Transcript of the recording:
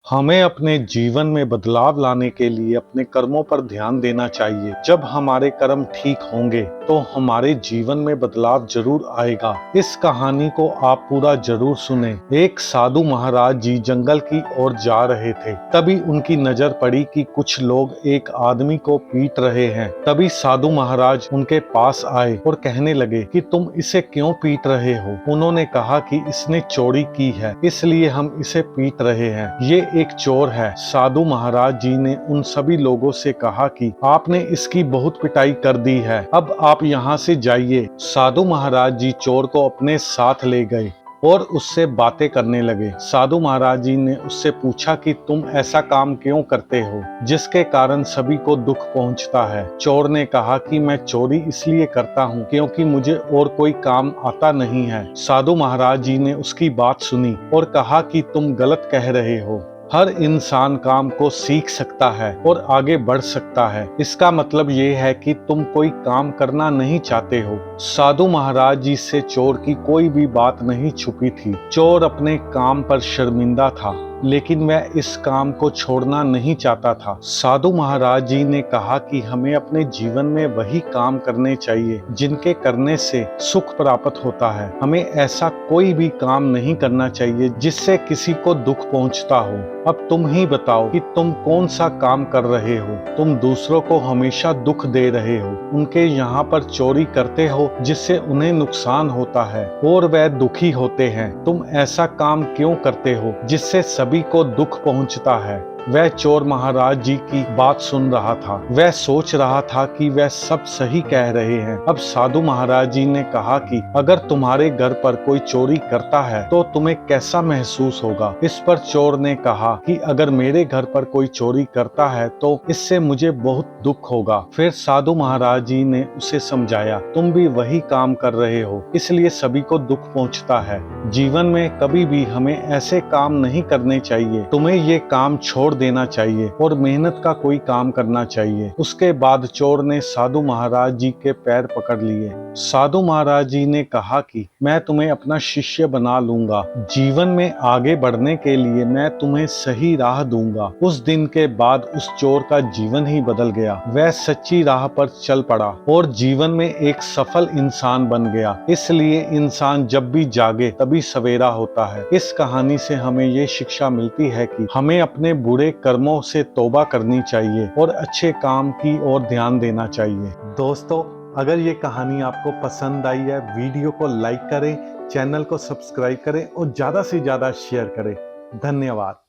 हमें अपने जीवन में बदलाव लाने के लिए अपने कर्मों पर ध्यान देना चाहिए। जब हमारे कर्म ठीक होंगे तो हमारे जीवन में बदलाव जरूर आएगा। इस कहानी को आप पूरा जरूर सुने। एक साधु महाराज जी जंगल की ओर जा रहे थे। तभी उनकी नजर पड़ी कि कुछ लोग एक आदमी को पीट रहे हैं। तभी साधु महाराज उनके पास आए और कहने लगे कि तुम इसे क्यों पीट रहे हो। उन्होंने कहा कि इसने चोरी की है, इसलिए हम इसे पीट रहे हैं। ये एक चोर है। साधु महाराज जी ने उन सभी लोगों से कहा कि आपने इसकी बहुत पिटाई कर दी है, अब आप यहाँ से जाइए। साधु महाराज जी चोर को अपने साथ ले गए और उससे बातें करने लगे। साधु महाराज जी ने उससे पूछा कि तुम ऐसा काम क्यों करते हो जिसके कारण सभी को दुख पहुंचता है। चोर ने कहा कि मैं चोरी इसलिए करता हूं क्योंकि मुझे और कोई काम आता नहीं है। साधु महाराज जी ने उसकी बात सुनी और कहा कि तुम गलत कह रहे हो। हर इंसान काम को सीख सकता है और आगे बढ़ सकता है। इसका मतलब ये है कि तुम कोई काम करना नहीं चाहते हो। साधु महाराज जी से चोर की कोई भी बात नहीं छुपी थी। चोर अपने काम पर शर्मिंदा था, लेकिन वह इस काम को छोड़ना नहीं चाहता था। साधु महाराज जी ने कहा कि हमें अपने जीवन में वही काम करने चाहिए जिनके करने से सुख प्राप्त होता है। हमें ऐसा कोई भी काम नहीं करना चाहिए जिससे किसी को दुख पहुंचता हो। अब तुम ही बताओ कि तुम कौन सा काम कर रहे हो। तुम दूसरों को हमेशा दुख दे रहे हो, उनके यहाँ पर चोरी करते हो जिससे उन्हें नुकसान होता है और वह दुखी होते हैं। तुम ऐसा काम क्यों करते हो जिससे सभी को दुख पहुंचता है। वह चोर महाराज जी की बात सुन रहा था। वह सोच रहा था कि वह सब सही कह रहे हैं। अब साधु महाराज जी ने कहा कि अगर तुम्हारे घर पर कोई चोरी करता है तो तुम्हें कैसा महसूस होगा। इस पर चोर ने कहा कि अगर मेरे घर पर कोई चोरी करता है तो इससे मुझे बहुत दुख होगा। फिर साधु महाराज जी ने उसे समझाया, तुम भी वही काम कर रहे हो, इसलिए सभी को दुख पहुंचता है। जीवन में कभी भी हमें ऐसे काम नहीं करने चाहिए। तुम्हें ये काम छोड़ देना चाहिए और मेहनत का कोई काम करना चाहिए। उसके बाद चोर ने साधु महाराज जी के पैर पकड़ लिए। साधु महाराज जी ने कहा कि मैं तुम्हें अपना शिष्य बना लूंगा। जीवन में आगे बढ़ने के लिए मैं तुम्हें सही राह दूंगा। उस दिन के बाद उस चोर का जीवन ही बदल गया। वह सच्ची राह पर चल पड़ा और जीवन में एक सफल इंसान बन गया। इसलिए इंसान जब भी जागे तभी सवेरा होता है। इस कहानी से हमें ये शिक्षा मिलती है कि हमें अपने बुरे कर्मों से तौबा करनी चाहिए और अच्छे काम की ओर ध्यान देना चाहिए। दोस्तों, अगर ये कहानी आपको पसंद आई है, वीडियो को लाइक करें, चैनल को सब्सक्राइब करें और ज्यादा से ज्यादा शेयर करें। धन्यवाद।